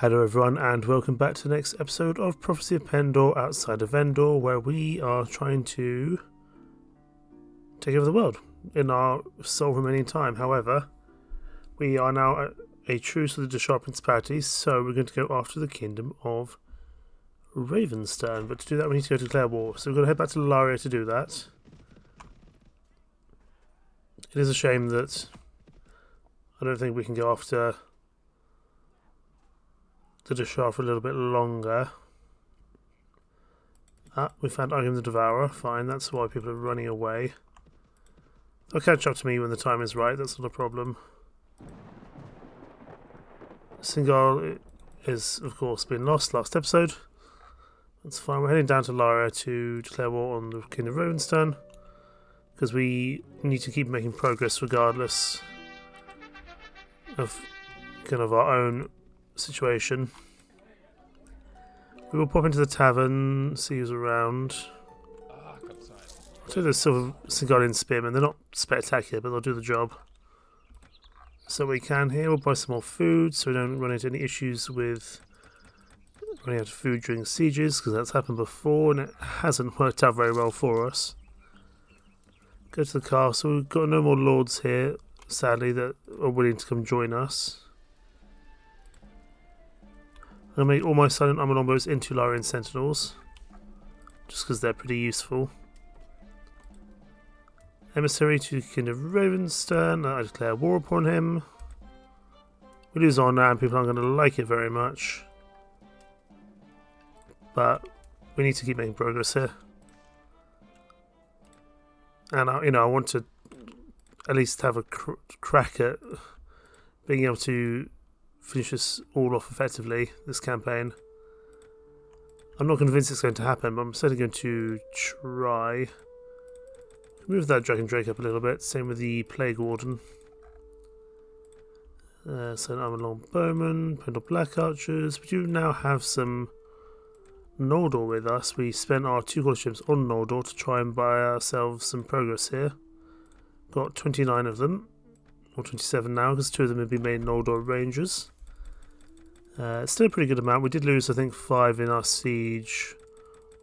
Hello everyone and welcome back to the next episode of Prophecy of Pendor outside of Endor, where we are trying to take over the world in our sole remaining time. However, we are now at a truce with the Dishar Principalities, so we're going to go after the Kingdom of Ravenstern. But to do that we need to go to declare war, so we're going to head back to Laria to do that. It is a shame that I don't think we can go after the Dishar for a little bit longer. We found Item the Devourer. Fine, that's why people are running away. They'll catch up to me when the time is right, that's not a problem. Singal is, of course, been lost last episode. That's fine, we're heading down to Lara to declare war on the Kingdom of Ravenstern, because we need to keep making progress regardless of kind of our own situation. We will pop into the tavern, see who's around. I'll do the Silver Singolian Spearmen. They're not spectacular, but they'll do the job. So we can here. We'll buy some more food so we don't run into any issues with running out of food during sieges, because that's happened before and it hasn't worked out very well for us. Go to the castle. We've got no more lords here, sadly, that are willing to come join us. I'm going to make all my silent armor longbows into Larian Sentinels, just because they're pretty useful. Emissary to the Kingdom of Ravenstern, I declare war upon him. We lose honor and people aren't going to like it very much. But we need to keep making progress here. And I want to at least have a crack at being able to finish this all off effectively, this campaign. I'm not convinced it's going to happen, but I'm certainly going to try. Move that Dragon Drake up a little bit, same with the Plague Warden. So an Armor Long Bowman, Pendor Black Archers. We do now have some Noldor with us. We spent our 2 quarter ships on Noldor to try and buy ourselves some progress here. Got 29 of them, or 27 now, because 2 of them have been made Noldor Rangers. Still a pretty good amount. We did lose, I think, 5 in our siege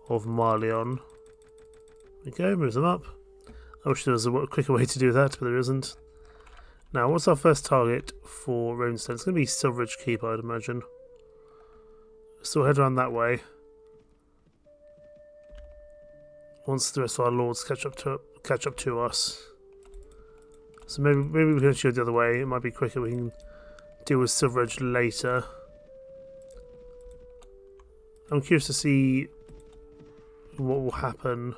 of Marleon. There we go, move them up. I wish there was a quicker way to do that, but there isn't. Now, what's our first target for Ravenstern? It's going to be Silveridge Keep, I'd imagine. So we'll head around that way. Once the rest of our lords catch up to us. So maybe we can go the other way. It might be quicker. We can deal with Silveridge later. I'm curious to see what will happen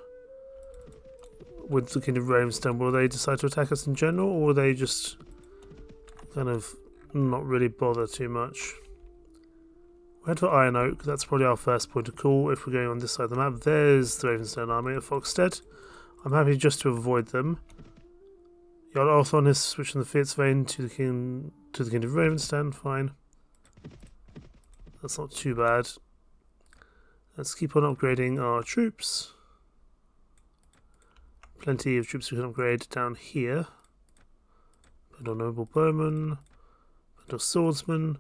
with the Kingdom of Ravenstern. Will they decide to attack us in general, or will they just kind of not really bother too much? We'll head for Iron Oak. That's probably our first point of call if we're going on this side of the map. There's the Ravenstern army at Foxstead. I'm happy just to avoid them. Jarl Arthon has switched from the Fierce Vein to the Kingdom of Ravenstern. Fine. That's not too bad. Let's keep on upgrading our troops. Plenty of troops we can upgrade down here. Pendor Noble Bowman, Pendor Swordsman.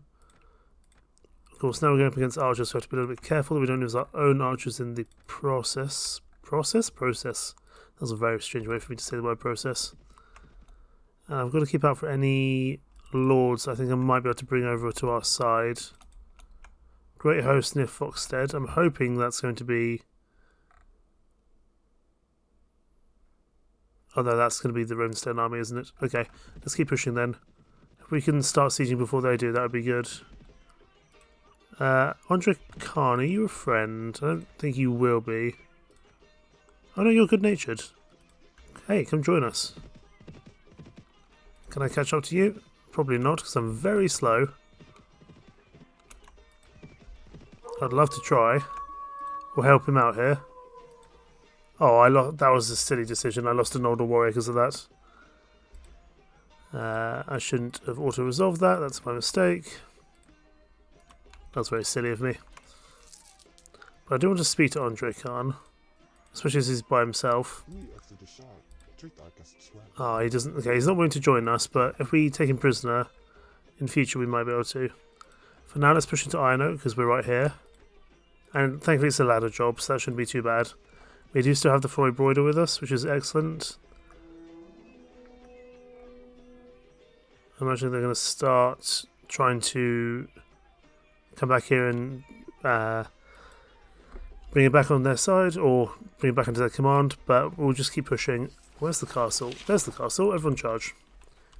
Of course, now we're going up against archers, so we have to be a little bit careful that we don't lose our own archers in the process. Process? Process. That was a very strange way for me to say the word process. I've got to keep out for any lords I think I might be able to bring over to our side. Great Host near Foxstead. I'm hoping that's going to be... Oh no, that's going to be the Ravenstern army, isn't it? Okay, let's keep pushing then. If we can start sieging before they do, that would be good. Andre Khan, are you a friend? I don't think you will be. Oh no, you're good-natured. Hey, come join us. Can I catch up to you? Probably not, because I'm very slow. I'd love to try. We'll help him out here. Oh, that was a silly decision. I lost an older warrior because of that. I shouldn't have auto-resolved that. That's my mistake. That's very silly of me. But I do want to speak to Andre Khan. Especially as he's by himself. Ah, he doesn't... Okay, he's not willing to join us, but if we take him prisoner, in future we might be able to. For now, let's push into Iron Oak because we're right here. And thankfully it's a ladder job, so that shouldn't be too bad. We do still have the Flory Broider with us, which is excellent. I imagine they're going to start trying to come back here and bring it back on their side, or bring it back into their command, but we'll just keep pushing. Where's the castle? There's the castle. Everyone charge.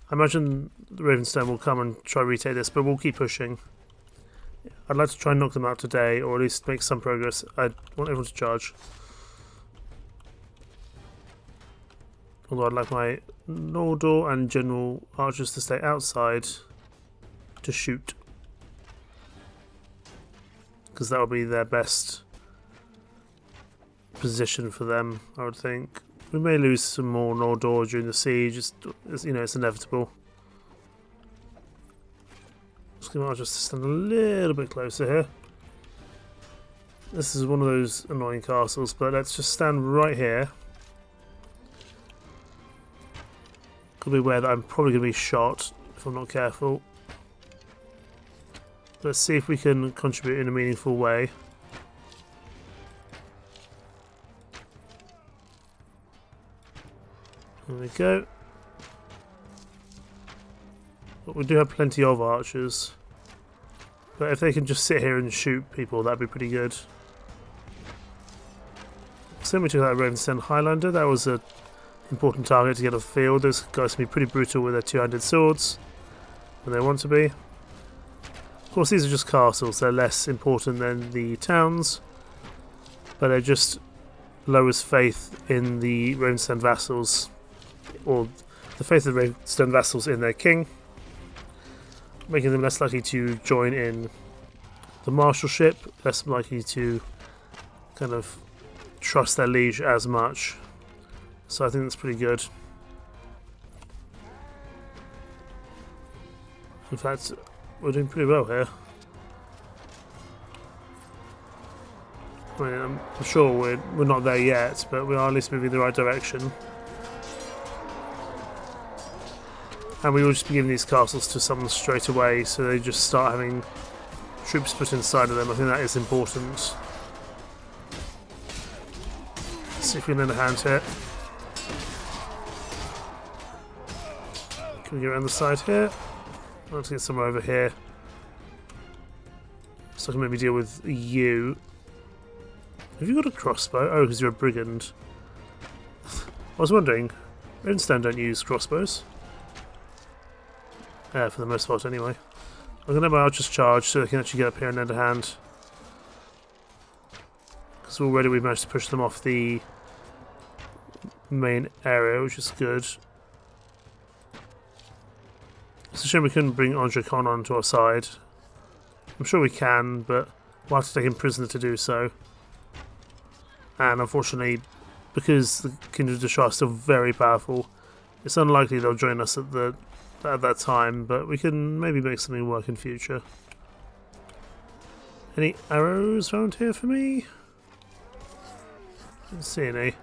I imagine the Ravenstern will come and try to retake this, but we'll keep pushing. I'd like to try and knock them out today, or at least make some progress. I want everyone to charge. Although I'd like my Nordor and General Archers to stay outside to shoot. Because that will be their best position for them, I would think. We may lose some more Nordor during the siege, it's inevitable. Just going to just stand a little bit closer here. This is one of those annoying castles, but let's just stand right here. Could be aware that I'm probably going to be shot if I'm not careful. Let's see if we can contribute in a meaningful way. There we go. But we do have plenty of archers. But if they can just sit here and shoot people, that'd be pretty good. So we took that Ravenstern Highlander. That was an important target to get off the field. Those guys can be pretty brutal with their two-handed swords when they want to be. Of course, these are just castles. They're less important than the towns. But they're just lowers faith in the Ravenstern vassals, or the faith of the Ravenstern vassals in their king, making them less likely to join in the marshalship, less likely to kind of trust their liege as much. So I think that's pretty good. In fact, we're doing pretty well here. I mean, I'm sure we're not there yet, but we are at least moving in the right direction. And we will just be giving these castles to someone straight away, so they just start having troops put inside of them. I think that is important. Let's see if we can lend a hand here. Can we get around the side here? Let's get somewhere over here. So I can maybe deal with you. Have you got a crossbow? Oh, because you're a brigand. I was wondering, Ravenstern don't use crossbows. For the most part, anyway. I'm going to have my archers charge so they can actually get up here and lend a hand. Because already we've managed to push them off the main area, which is good. It's a shame we couldn't bring Andre Khan onto our side. I'm sure we can, but we'll have to take him prisoner to do so. And unfortunately, because the Kingdom of Ravenstern are still very powerful, it's unlikely they'll join us at that time, but we can maybe make something work in future. Any arrows around here for me? Didn't see any. I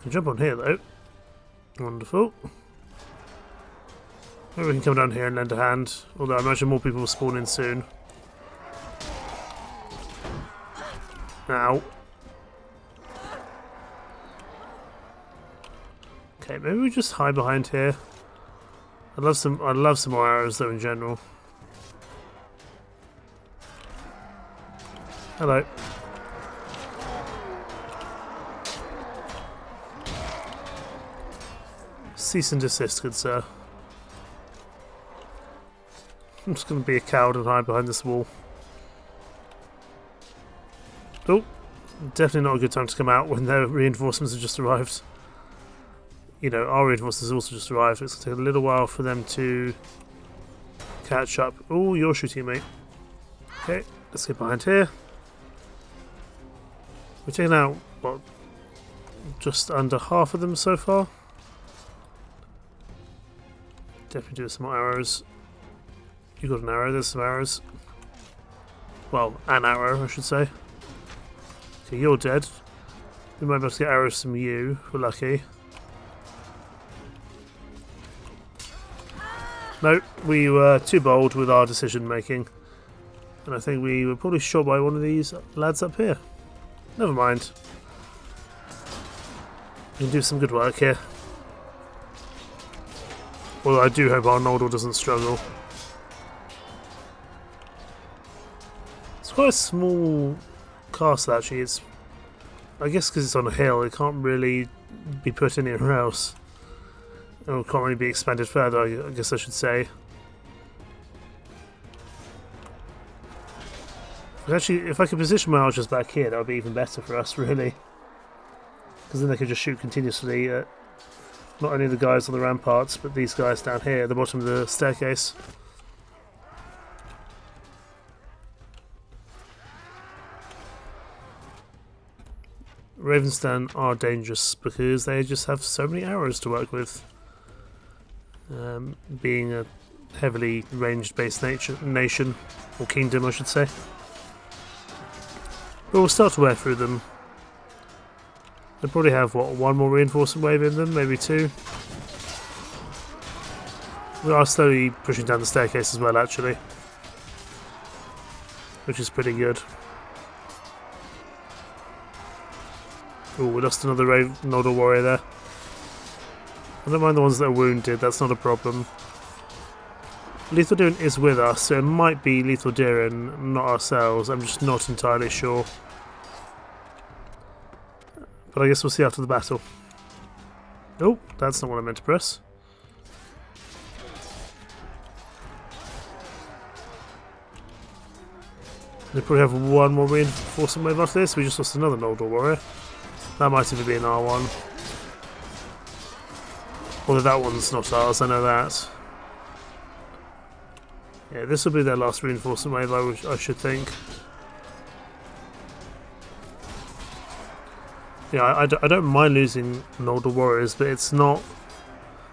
can jump on here though. Wonderful. Maybe we can come down here and lend a hand, although I imagine more people will spawn in soon. Ow. Okay, maybe we just hide behind here. I'd love some more arrows though in general. Hello. Cease and desist, good sir. I'm just going to be a coward and hide behind this wall. Oh, definitely not a good time to come out when their reinforcements have just arrived. You know, our reinforcements have also just arrived. It's going to take a little while for them to catch up. Oh, you're shooting me. Okay, let's get behind here. We've taken out, what, just under half of them so far. Definitely do some more arrows. You got an arrow, there's some arrows. Well, an arrow, I should say. Okay, you're dead. We might be able to get arrows from you, if we're lucky. Nope, we were too bold with our decision making. And I think we were probably shot by one of these lads up here. Never mind. We can do some good work here. Although I do hope our Noldor doesn't struggle. It's quite a small castle actually. It's, I guess because it's on a hill, it can't really be put anywhere else. Or can't really be expanded further, I guess I should say. Actually, if I could position my archers back here, that would be even better for us, really. Because then they could just shoot continuously at not only the guys on the ramparts, but these guys down here at the bottom of the staircase. Ravenstern are dangerous because they just have so many arrows to work with. Being a heavily ranged-based nation, or kingdom I should say. But we'll start to wear through them. They'll probably have, what, one more reinforcement wave in them, maybe two. We are slowly pushing down the staircase as well, actually. Which is pretty good. Oh, we lost another Noldor warrior there. I don't mind the ones that are wounded, that's not a problem. Lethal Diren is with us, so it might be Lethal Diren, not ourselves. I'm just not entirely sure. But I guess we'll see after the battle. Oh, that's not what I meant to press. They probably have one more reinforcement wave after this. We just lost another Noldor warrior. That might even be an R1. Although that one's not ours, I know that. Yeah, this will be their last reinforcement wave, I should think. Yeah, I don't mind losing Noldor warriors, but it's not...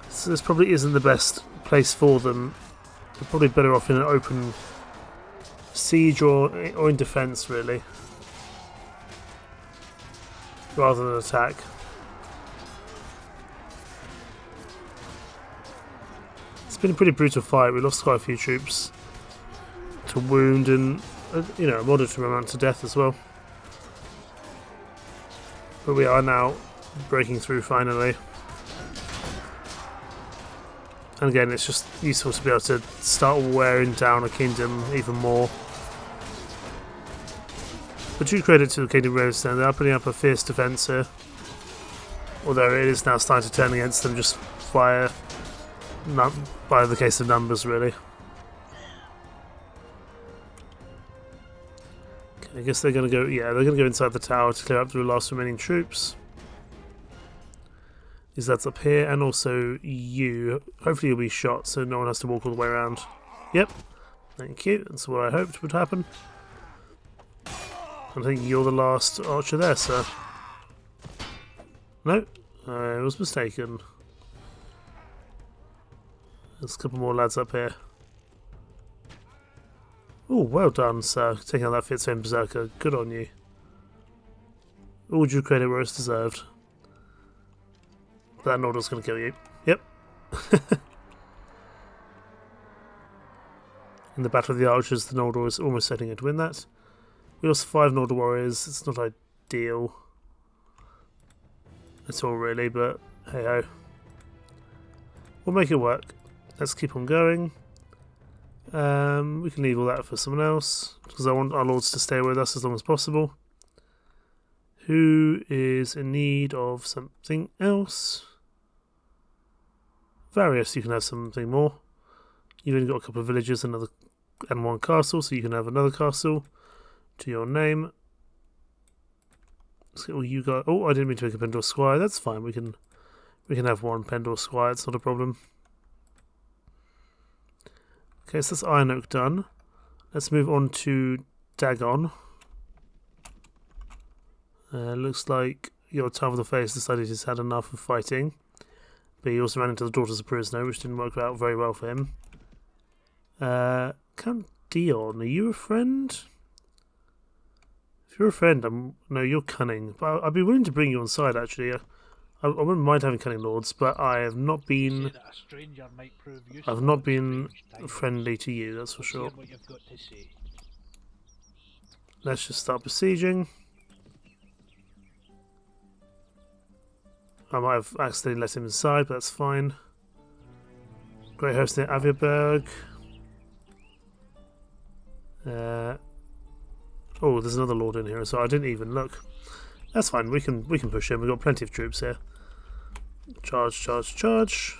This probably isn't the best place for them. They're probably better off in an open siege or in defence, really. Rather than attack. It's been a pretty brutal fight. We lost quite a few troops to wound and, you know, a moderate amount to death as well. But we are now breaking through finally. And again, it's just useful to be able to start wearing down a kingdom even more. But due credit to the Kingdom of Ravenstern, they are putting up a fierce defence here. Although it is now starting to turn against them just by the case of numbers, really. Okay, I guess they're going to go, yeah, they're going to go inside the tower to clear up the last remaining troops. Is that's up here, and also you. Hopefully you'll be shot so no one has to walk all the way around. Yep, thank you, that's what I hoped would happen. I think you're the last archer there, sir. No, I was mistaken. There's a couple more lads up here. Oh, well done, sir. Taking out that Fitzwayne Berserker. Good on you. All due credit where it's deserved. That Noldor's going to kill you. Yep. In the Battle of the Archers, the Noldor is almost setting to win that. We lost 5 Noldor warriors. It's not ideal at all, really, but hey ho. We'll make it work. Let's keep on going. We can leave all that for someone else because I want our lords to stay with us as long as possible. Who is in need of something else? Various, you can have something more. You've only got a couple of villages and one castle, so you can have another castle to your name. Let's get all you guys. Oh, I didn't mean to make a Pendor Squire. That's fine. We can have one Pendor Squire. It's not a problem. Okay, so that's Iron Oak done. Let's move on to Dagon. Looks like your Time of the Face decided he's had enough of fighting. But he also ran into the Daughters of Prisoner, which didn't work out very well for him. Count Dion, are you a friend? If you're a friend, no, you're cunning. But I'd be willing to bring you on side, actually. I wouldn't mind having cunning lords, but I have not been... I've not been friendly to you, that's for sure. let's just start besieging. I might have accidentally let him inside, but that's fine. Great host near Avierberg. Oh, there's another lord in here, so I didn't even look. That's fine. We can push him. We've got plenty of troops here. Charge, charge, charge.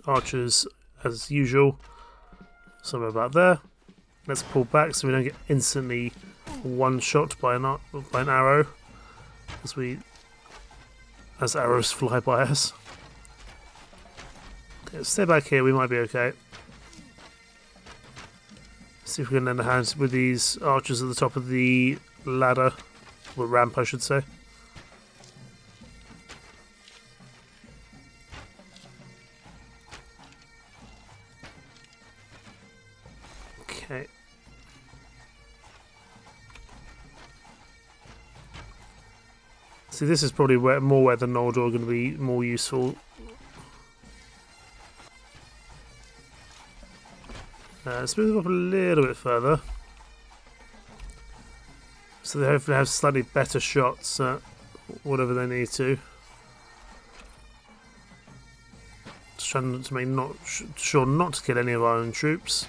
Archers, as usual, somewhere about there. Let's pull back so we don't get instantly one-shot by an arrow, as arrows fly by us. Okay, stay back here. We might be okay. See if we can lend a hand with these archers at the top of the ladder, or ramp, I should say. Okay. See, this is probably more where the Noldor are going to be more useful. Let's move them up a little bit further, so they hopefully have slightly better shots at whatever they need to. Just trying to make sure not to kill any of our own troops.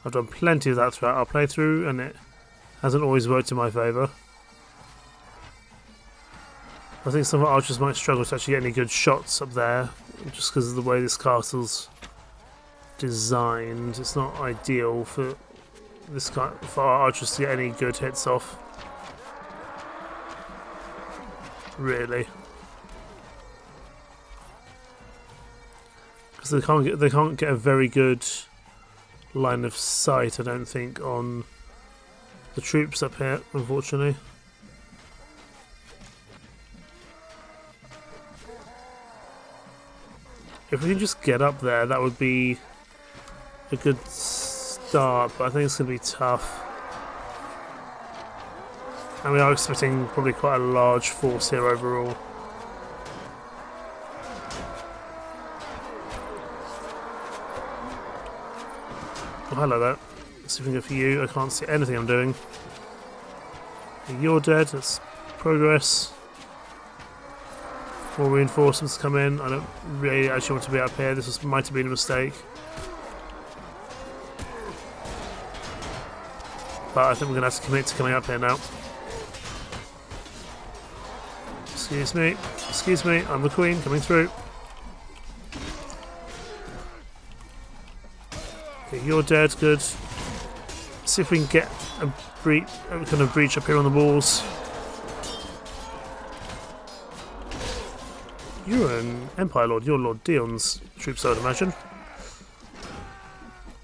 I've done plenty of that throughout our playthrough, and it hasn't always worked in my favour. I think some of our archers might struggle to actually get any good shots up there, just because of the way this castle's designed. It's not ideal for our archers to get any good hits off, really, because they can't get a very good line of sight, I don't think, on the troops up here, unfortunately. If we can just get up there, that would be a good start, but I think it's going to be tough. And we are expecting probably quite a large force here overall. Oh, hello there. Let's see if we can go for you. I can't see anything I'm doing. You're dead. Let's progress. More reinforcements come in. I don't really actually want to be up here. Might have been a mistake. But I think we're going to have to commit to coming up here now. Excuse me. Excuse me. I'm the Queen coming through. Okay, you're dead. Good. See if we can get a kind of breach up here on the walls. You're an Empire Lord. You're Lord Dion's troops, I would imagine.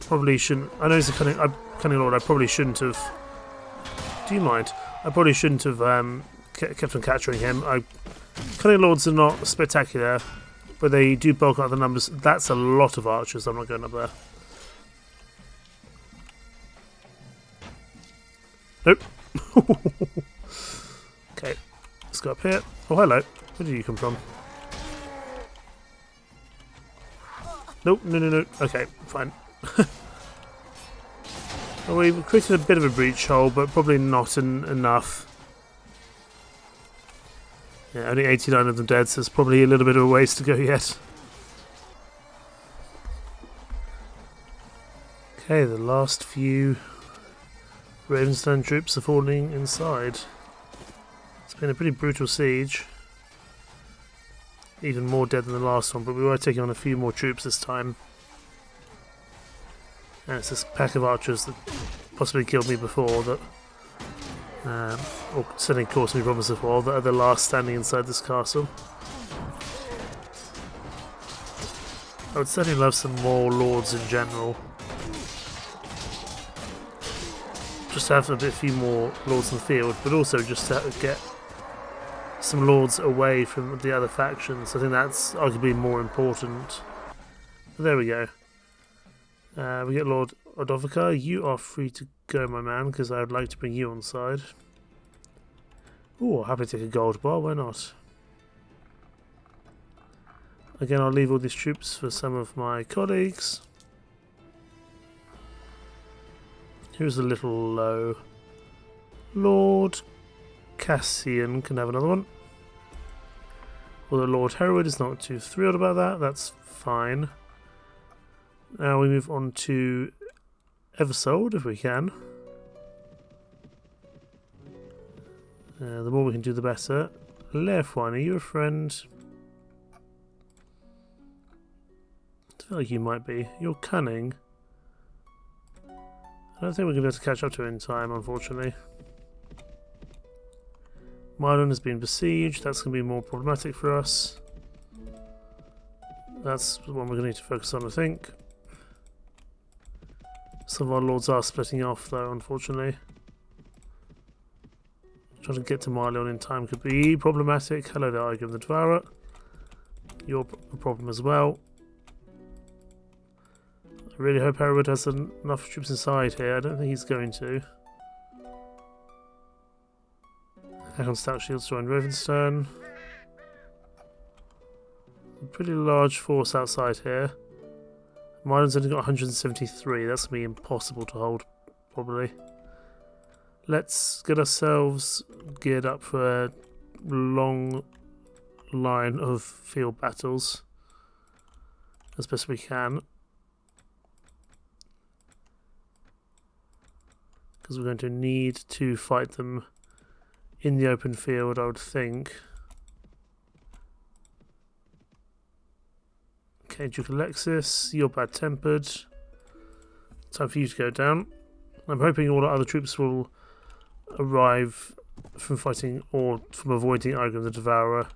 Probably shouldn't. I know he's a cunning Lord. I probably shouldn't have. Do you mind? I probably shouldn't have kept on capturing him. Cunning Lords are not spectacular, but they do bulk out the numbers. That's a lot of archers. I'm not going up there. Nope. Okay, let's go up here. Oh, hello. Where did you come from? Nope, no. Okay, fine. Well, we created a bit of a breach hole, but probably not enough. Yeah, only 89 of them dead, so it's probably a little bit of a ways to go yet. Okay, the last few Ravenstern troops are falling inside. It's been a pretty brutal siege. Even more dead than the last one, but we were taking on a few more troops this time. And it's this pack of archers that possibly killed me before, that or certainly caused me problems before, that are the last standing inside this castle. I would certainly love some more lords in general. Just to have a few more lords in the field, but also just to get some lords away from the other factions. I think that's arguably more important. But there we go. We get Lord Odovacar. You are free to go, my man, because I would like to bring you on side. Ooh, happy to take a gold bar, why not? Again, I'll leave all these troops for some of my colleagues. Here's a little low. Lord Cassian can have another one. Although Lord Hereward is not too thrilled about that, that's fine. Now we move on to Eversold, if we can. The more we can do, the better. Leofwine, are you a friend? I feel like you might be. You're cunning. I don't think we're going to be able to catch up to it in time, unfortunately. Mylon has been besieged. That's going to be more problematic for us. That's the one we're going to need to focus on, I think. Some of our lords are splitting off, though, unfortunately. Trying to get to Mylon in time could be problematic. Hello there, Igor the Devourer. You're a problem as well. I really hope Hereward has enough troops inside here. I don't think he's going to. Hakon Stout Shields joined Ravenstern. A pretty large force outside here. Mylon's only got 173. That's going to be impossible to hold, probably. Let's get ourselves geared up for a long line of field battles as best we can. Because we're going to need to fight them in the open field, I would think. Okay, Duke Alexis, you're bad-tempered. Time for you to go down. I'm hoping all our other troops will arrive from fighting or from avoiding Igor the Devourer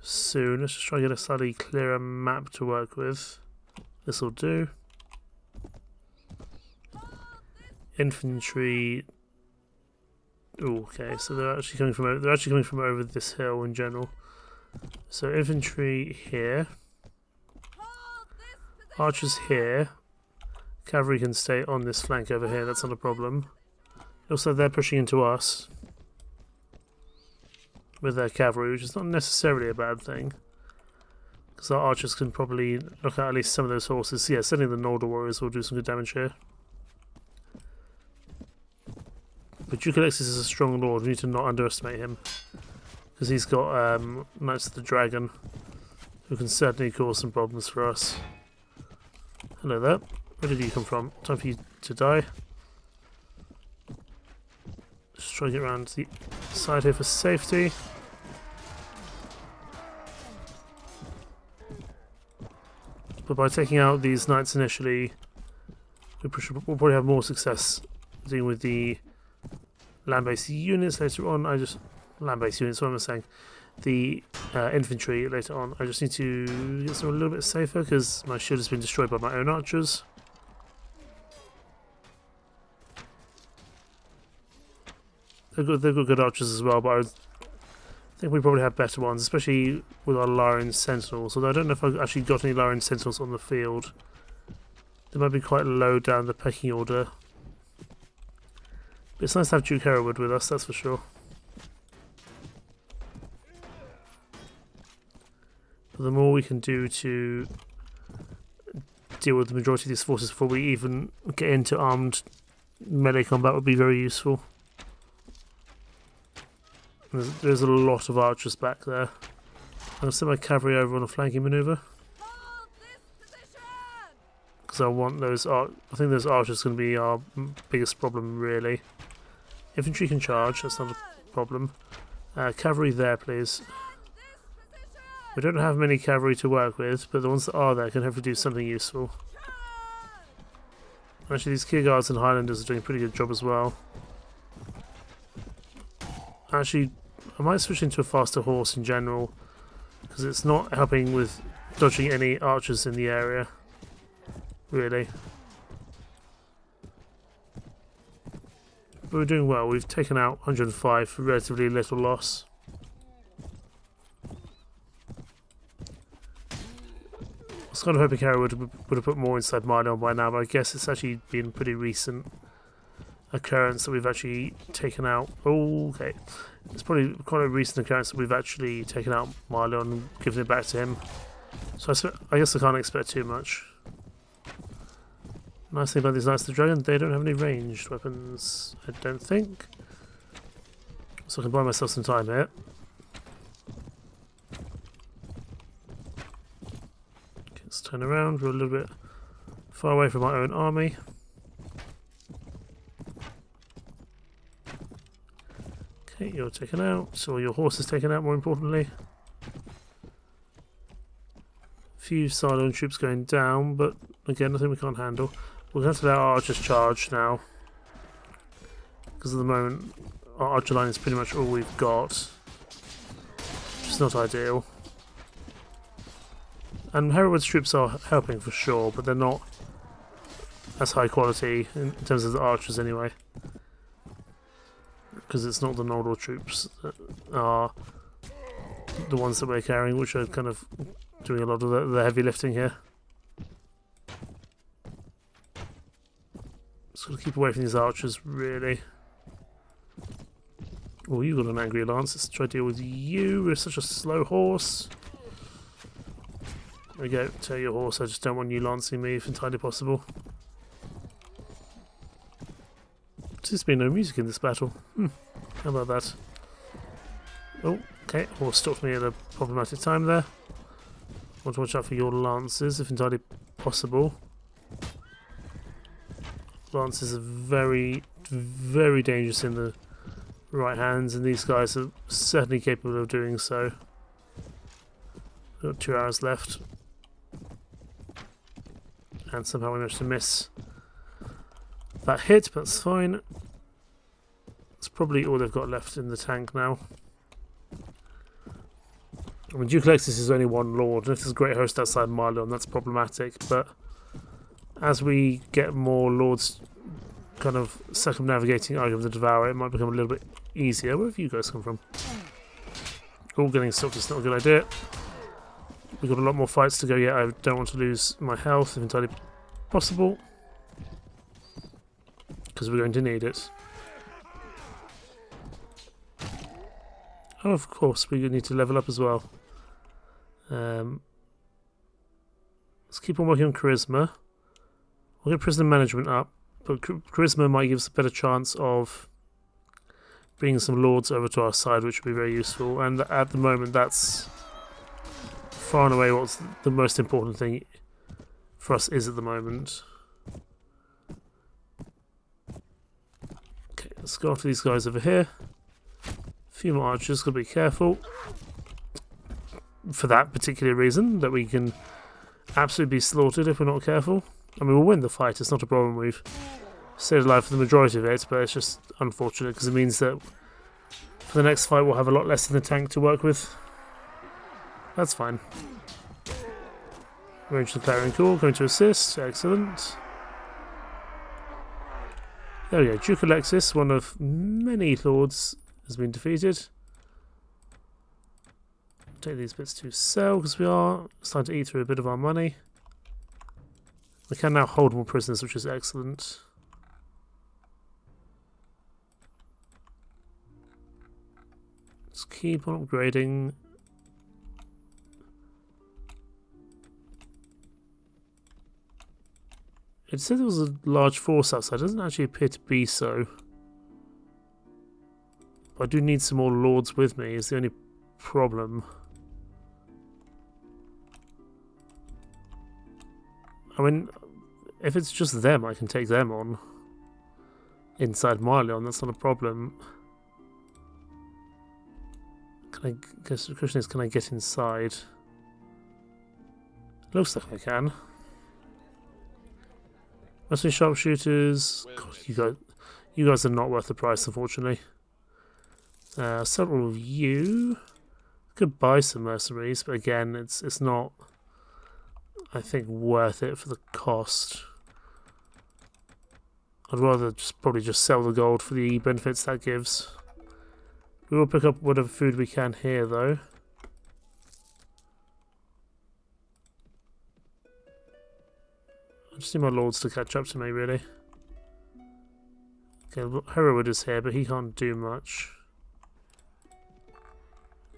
soon. Let's just try and get a slightly clearer map to work with. This will do. Infantry. Ooh, okay, so they're actually coming from over this hill in general. So infantry here. Archers here. Cavalry can stay on this flank over here, that's not a problem. Also, they're pushing into us with their cavalry, which is not necessarily a bad thing. Because our archers can probably knock out at least some of those horses. Yeah, sending the Noldor warriors will do some good damage here. But Duke Alexis is a strong lord, we need to not underestimate him. Because he's got Knights of the Dragon, who can certainly cause some problems for us. Hello there. Where did you come from? Time for you to die. Just try to get around to the side here for safety. But by taking out these knights initially, we'll probably have more success dealing with the land-based units later on. Land-based units, what am I saying? The infantry later on. I just need to get somewhere a little bit safer because my shield has been destroyed by my own archers. They've got good archers as well, but I think we probably have better ones, especially with our Larian Sentinels. Although I don't know if I've actually got any Larian Sentinels on the field. They might be quite low down the pecking order. But it's nice to have Duke Hereward with us, that's for sure. But the more we can do to deal with the majority of these forces before we even get into armed melee combat would be very useful. There's a lot of archers back there. I'm going to send my cavalry over on a flanking manoeuvre. Because I want those I think those archers are going to be our biggest problem, really. Infantry can charge, that's not a problem. Cavalry there, please. We don't have many cavalry to work with, but the ones that are there can hopefully do something useful. Actually, these Kierguards and Highlanders are doing a pretty good job as well. Actually, I might switch into a faster horse in general, because it's not helping with dodging any archers in the area, really. But we're doing well. We've taken out 105 for relatively little loss. I was kind of hoping Harry would have put more inside Mylon by now, but I guess it's actually been a pretty recent occurrence that we've actually taken out. Oh, okay. It's probably quite a recent occurrence that we've actually taken out Mylon and given it back to him. So I guess I can't expect too much. Nice thing about these Knights of the Dragon, they don't have any ranged weapons, I don't think. So I can buy myself some time here. Okay, let's turn around. We're a little bit far away from my own army. Okay, you're taken out, or your horse is taken out more importantly. Few Sardine troops going down, but again, nothing we can't handle. We'll have to let our archers charge now. Because at the moment, our archer line is pretty much all we've got. Which is not ideal. And Hereward's troops are helping for sure, but they're not as high quality in terms of the archers anyway. Because it's not the Noldor troops that are the ones that we're carrying, which are kind of doing a lot of the heavy lifting here. Just got to keep away from these archers, really. Oh, you got an angry lance. Let's try to deal with you. We're such a slow horse. There we go. Tell your horse I just don't want you lancing me if entirely possible. There's been no music in this battle. How about that? Oh, okay. Horse stopped me at a problematic time there. Want to watch out for your lances if entirely possible. Lances are very, very dangerous in the right hands, and these guys are certainly capable of doing so. We've got 2 hours left. And somehow we managed to miss that hit, but that's fine. It's probably all they've got left in the tank now. I mean, Duke Alexis is only one lord, and if there's a great host outside Marleon, that's problematic, but as we get more lords kind of circumnavigating Argon of the Devourer, it might become a little bit easier. Where have you guys come from? All getting stopped is not a good idea. We've got a lot more fights to go yet. I don't want to lose my health if entirely possible, because we're going to need it. Oh, of course, we need to level up as well. Let's keep on working on Charisma. We'll get Prisoner Management up, but Charisma might give us a better chance of bringing some lords over to our side, which would be very useful. And at the moment, that's far and away what's the most important thing for us is at the moment. Okay, let's go after these guys over here. A few more archers, gotta be careful. For that particular reason, that we can absolutely be slaughtered if we're not careful. I mean, we'll win the fight, it's not a problem. We've stayed alive for the majority of it, but it's just unfortunate because it means that for the next fight we'll have a lot less in the tank to work with. That's fine. Range the Clarion Call, going to assist, excellent. There we go, Duke Alexis, one of many lords, has been defeated. Take these bits to sell because we are starting to eat through a bit of our money. We can now hold more prisoners, which is excellent. Let's keep on upgrading. It said there was a large force outside. It doesn't actually appear to be so. But I do need some more lords with me, is the only problem. I mean, if it's just them, I can take them on. Inside Marleon, that's not a problem. Can I guess the question is, can I get inside? Looks like I can. Mostly sharpshooters. God, you guys are not worth the price, unfortunately. Several of you. Could buy some mercenaries, but again, it's not, I think, worth it for the cost. I'd rather probably just sell the gold for the benefits that gives. We will pick up whatever food we can here, though. I just need my lords to catch up to me, really. Okay, Hereward is here, but he can't do much.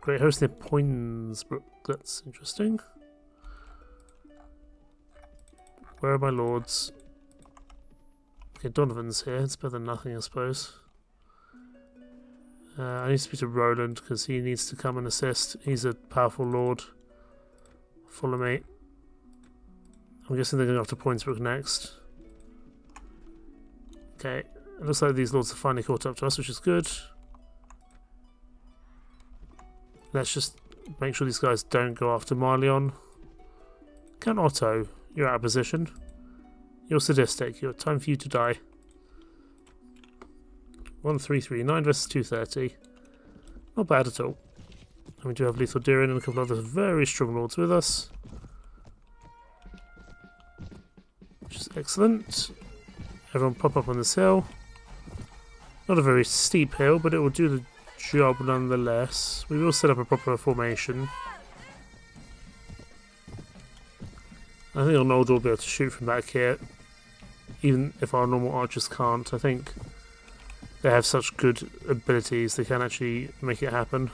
Great host near Poinsbrook, that's interesting. Where are my lords? Okay, Donovan's here, it's better than nothing, I suppose. I need to speak to Roland because he needs to come and assist. He's a powerful lord. Follow me. I'm guessing they're going after Poinsbrook next. Okay, it looks like these lords have finally caught up to us, which is good. Let's just make sure these guys don't go after Marleon. Count Otto, you're out of position. You're sadistic. You're time for you to die. 1339 versus 230. Not bad at all. And we do have Lethal Deering and a couple of other very strong lords with us. Which is excellent. Everyone pop up on this hill. Not a very steep hill, but it will do the job nonetheless. We will set up a proper formation. I think our Noldor will be able to shoot from back here, even if our normal archers can't. I think they have such good abilities, they can actually make it happen.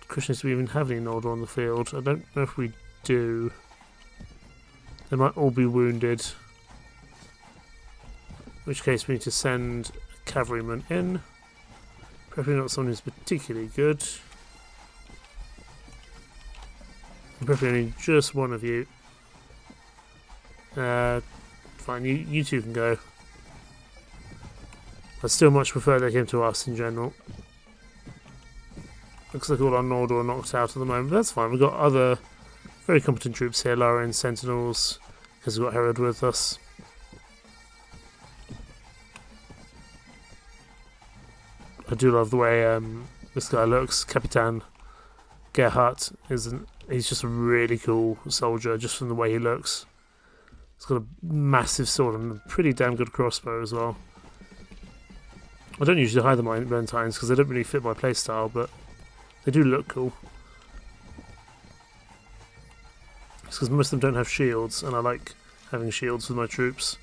Questions, do we even have any Noldor on the field? I don't know if we do. They might all be wounded. In which case we need to send a cavalryman in. Preferably not someone who's particularly good. And preferably only just one of you. Fine, you two can go. I still much prefer they came to us in general. Looks like all our Noldor are knocked out at the moment, but that's fine. We've got other very competent troops here, Lorraine Sentinels, because we've got Herod with us. I do love the way this guy looks. Capitan Gerhardt he's just a really cool soldier, just from the way he looks. He's got a massive sword and a pretty damn good crossbow as well. I don't usually hide the Valentines because they don't really fit my playstyle, but they do look cool. It's because most of them don't have shields, and I like having shields with my troops.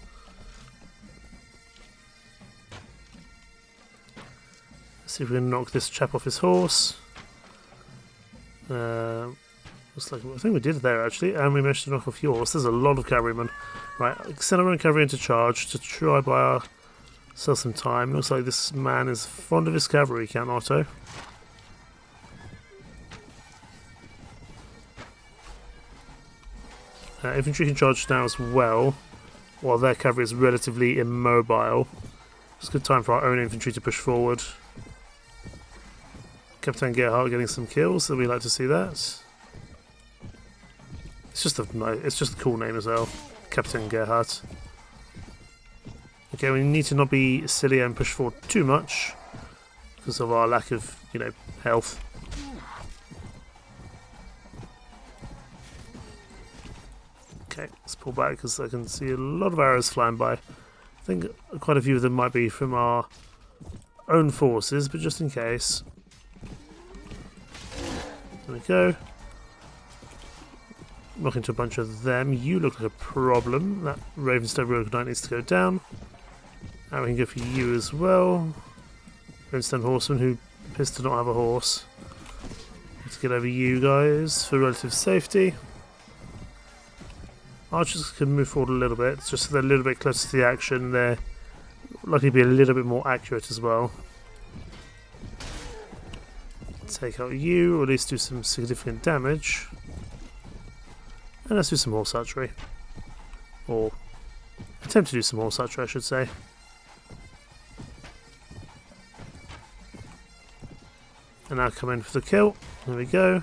Let's see if we can knock this chap off his horse. Looks like I think we did there actually, and we managed to knock off yours. There's a lot of cavalrymen. Right, send our own cavalry into charge to try by ourselves some time. Looks like this man is fond of his cavalry, Count Otto. Infantry can charge now as well, while their cavalry is relatively immobile. It's a good time for our own infantry to push forward. Captain Gerhardt getting some kills, so we like to see that. It's just a cool name as well, Captain Gerhardt. Okay, we need to not be silly and push forward too much because of our lack of, health. Okay, let's pull back because I can see a lot of arrows flying by. I think quite a few of them might be from our own forces, but just in case. There we go. Knock into a bunch of them. You look like a problem. That Ravenstern Rogue Knight needs to go down. And we can go for you as well. Ravenstern Horseman, who appears to not have a horse. Let's get over you guys for relative safety. Archers can move forward a little bit, just so they're a little bit closer to the action. They're likely to be a little bit more accurate as well. Take out you, or at least do some significant damage. And let's do some horse archery. Or attempt to do some horse archery, I should say. And now come in for the kill. There we go.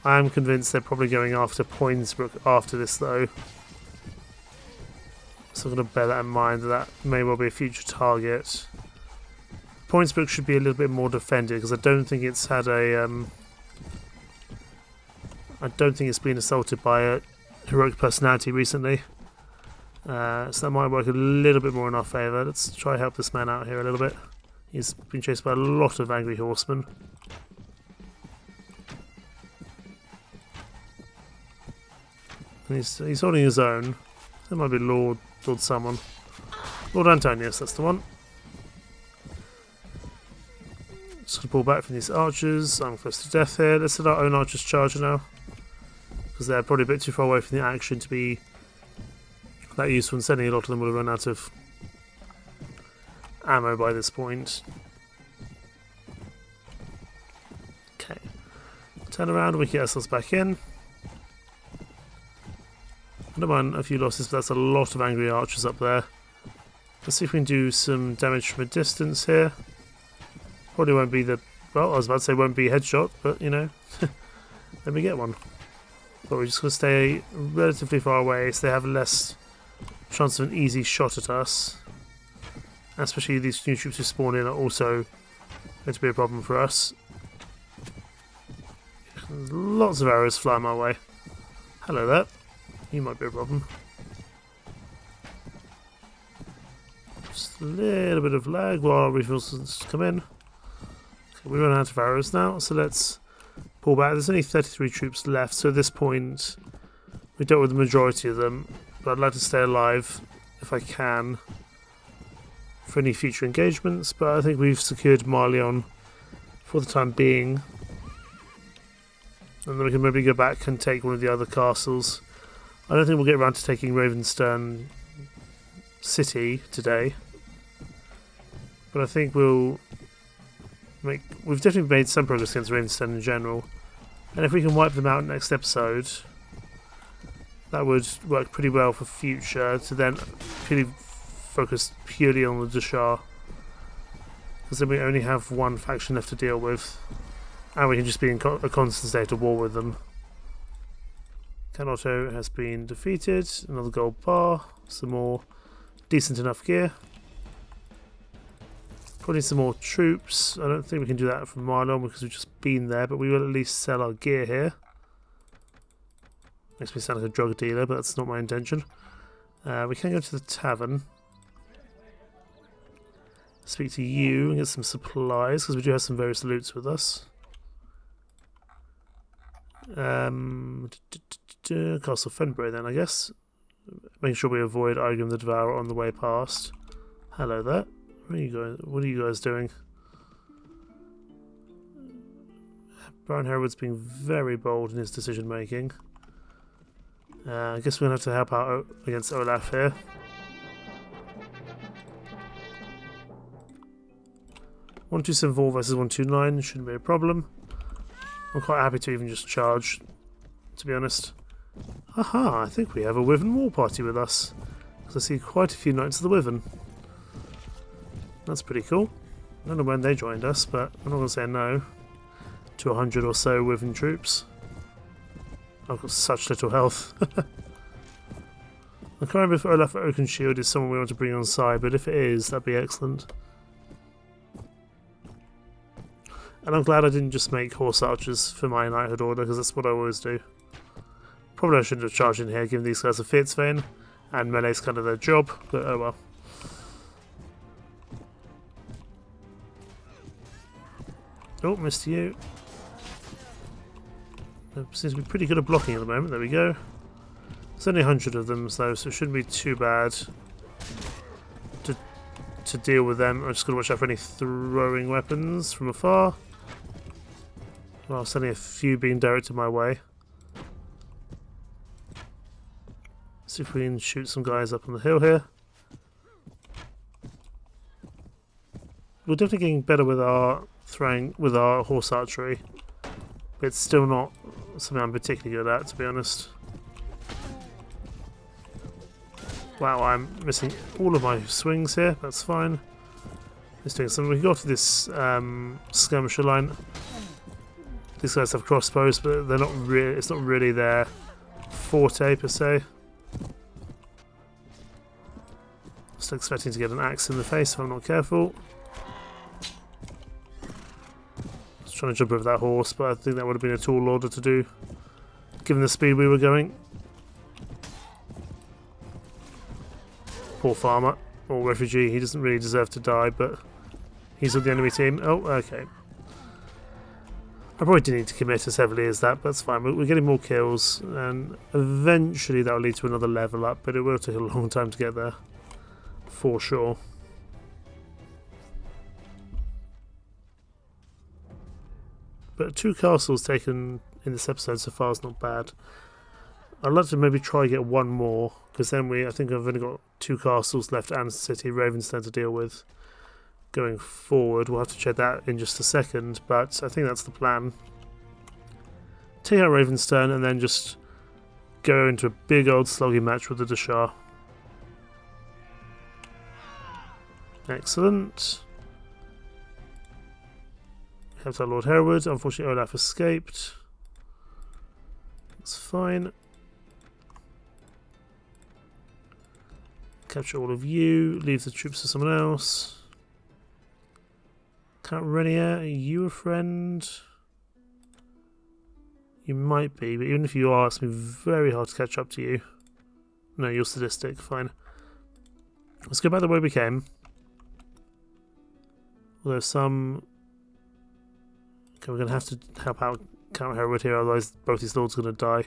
I am convinced they're probably going after Poinsbrook after this though. So I'm going to bear that in mind, that may well be a future target. Poinsbrook should be a little bit more defended because I don't think it's had a I don't think it's been assaulted by a heroic personality recently. So that might work a little bit more in our favour. Let's try help this man out here a little bit. He's been chased by a lot of angry horsemen. And he's holding his own. That might be Lord someone. Lord Antonius, that's the one. Just gonna pull back from these archers. I'm close to death here. Let's let our own archers charge now, because they're probably a bit too far away from the action to be that useful, and certainly a lot of them will have run out of ammo by this point. Okay, turn around and we can get ourselves back in. I don't mind a few losses, but that's a lot of angry archers up there. Let's see if we can do some damage from a distance here. Probably won't be the... well, I was about to say won't be headshot, but you know, let me get one. But we're just going to stay relatively far away so they have less chance of an easy shot at us. Especially these new troops who spawn in are also going to be a problem for us. There's lots of arrows flying my way. Hello there. You might be a problem. Just a little bit of lag while our refills come in. Okay, we run out of arrows now, so let's pull back. There's only 33 troops left, so at this point we dealt with the majority of them, but I'd like to stay alive if I can for any future engagements, but I think we've secured Marleon for the time being, and then we can maybe go back and take one of the other castles. I don't think we'll get around to taking Ravenstern City today, but I think we've definitely made some progress against Ravenstern in general, and if we can wipe them out next episode, that would work pretty well for future, to then focus purely on the Dashar, because then we only have one faction left to deal with, and we can just be in a constant state of war with them. Canotto has been defeated, another gold bar, some more decent enough gear. Probably some more troops. I don't think we can do that from Marlon because we've just been there, but we will at least sell our gear here. Makes me sound like a drug dealer, but that's not my intention. We can go to the tavern. Speak to you and get some supplies, because we do have some various loots with us. Castle Fenbury then, I guess. Making sure we avoid Argum the Devourer on the way past. Hello there. Where are you going? What are you guys doing? Baron Hereward's being very bold in his decision making. I guess we're going to have to help out against Olaf here. (127) versus 129 shouldn't be a problem. I'm quite happy to even just charge, to be honest. Aha, I think we have a Wyvern war party with us, because I see quite a few Knights of the Wyvern. That's pretty cool. I don't know when they joined us, but I'm not going to say no to 100 or so Wyvern troops. I've got such little health. I can't remember if Olaf Oakenshield is someone we want to bring on side, but if it is, that'd be excellent. And I'm glad I didn't just make horse archers for my knighthood order, because that's what I always do. Probably I shouldn't have charged in here, given these guys are Fiatsvein, and melee's kind of their job, but oh well. Oh, missed you. It seems to be pretty good at blocking at the moment, there we go. There's only 100 of them though, so it shouldn't be too bad to deal with them. I'm just going to watch out for any throwing weapons from afar. Well, certainly a few being directed my way. See if we can shoot some guys up on the hill here. We're definitely getting better with our throwing, with our horse archery, but it's still not something I'm particularly good at, to be honest. Wow, I'm missing all of my swings here. That's fine. Just doing something. We got to this skirmisher line. These guys have crossbows, but they're not really. It's not really their forte per se. Still expecting to get an axe in the face if I'm not careful. Just trying to jump over that horse, but I think that would have been a tall order to do, given the speed we were going. Poor farmer, or refugee, he doesn't really deserve to die, but he's on the enemy team. Oh, okay. I probably didn't need to commit as heavily as that, but that's fine. We're getting more kills, and eventually that will lead to another level up, but it will take a long time to get there, for sure. But 2 castles taken in this episode so far is not bad. I'd like to maybe try and get one more, because then I think I've only got 2 castles left and City Ravenstern to deal with going forward. We'll have to check that in just a second, but I think that's the plan. Take out Ravenstern and then just go into a big old sloggy match with the Dashar. Excellent. Helped out Lord Hereward. Unfortunately, Olaf escaped. That's fine. Capture all of you. Leave the troops to someone else. Count Renier, are you a friend? You might be, but even if you are, it's going to be very hard to catch up to you. No, you're sadistic. Fine. Let's go back the way we came. Although some... Okay, we're going to have to help out Count Hereward here, otherwise both these lords are going to die.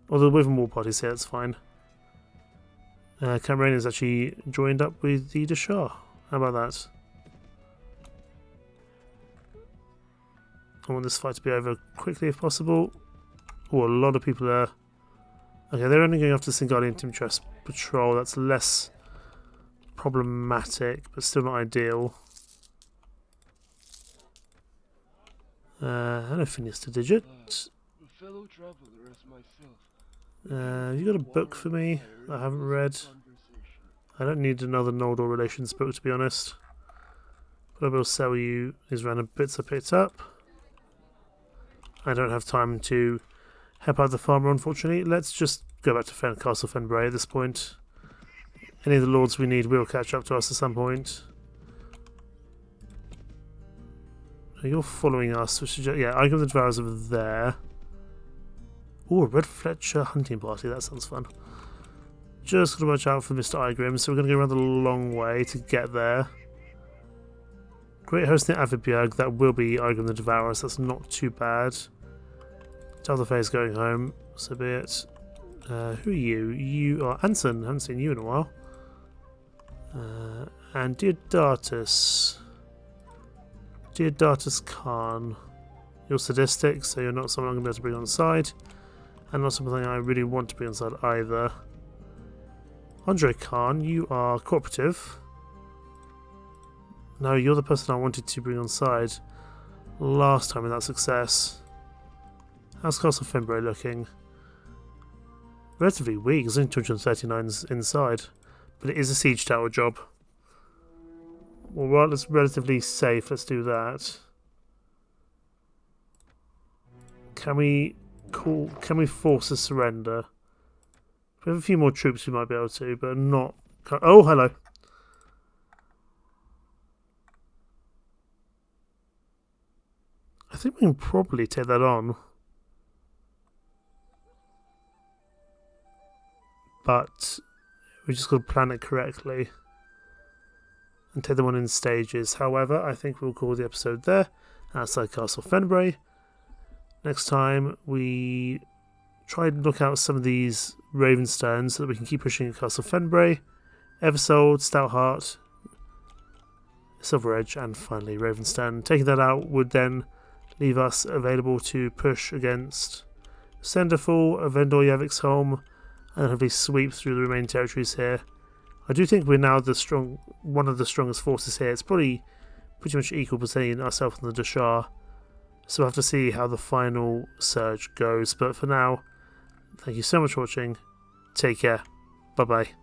Although the Wyvern War party's here, that's fine. Count Rainier's actually joined up with the Dashar. How about that? I want this fight to be over quickly if possible. Oh, a lot of people are... Okay, they're only going after the Singalian Timtress patrol. That's less problematic, but still not ideal. Hello, Phineas to Digit. You got a book for me I haven't read? I don't need another Noldor Relations book, to be honest. But I will sell you these random bits I picked up. I don't have time to help out the farmer, unfortunately. Let's just go back to Castle Fenbray at this point. Any of the lords we need will catch up to us at some point. You're following us, which is, yeah, Icon of the Devourers over there. Oh, a Red Fletcher hunting party, that sounds fun. Just gotta watch out for Mr. Igrim, so we're gonna go around the long way to get there. Great host near Avidbjerg, that will be Icon the Devourer, so that's not too bad. Talthafay's going home, so be it. Who are you? You are Anson, haven't seen you in a while. And Deodatus. Deodatus Khan. You're sadistic, so you're not someone I'm going to be able to bring on side. And not something I really want to bring on side either. Andre Khan, you are cooperative. No, you're the person I wanted to bring on side last time without success. How's Castle Fenbray looking? Relatively weak, there's only 239 inside. But it is a siege tower job. Well, while it's relatively safe, let's do that. Can we force a surrender? We have a few more troops we might be able to, but not... Oh, hello. I think we can probably take that on. But we just got to plan it correctly. And take them on in stages. However, I think we'll call the episode there. Outside Castle Fenbray. Next time we try and look out some of these Ravensterns so that we can keep pushing at Castle Fenbray, Eversold, Stoutheart, Silver Edge, and finally Ravenstern. Taking that out would then leave us available to push against Senderfall, Avendor Yaviksholm, and hopefully sweep through the remaining territories here. I do think we're now one of the strongest forces here. It's probably pretty much equal between ourselves and the Dashar. So we'll have to see how the final surge goes. But for now, thank you so much for watching. Take care. Bye bye.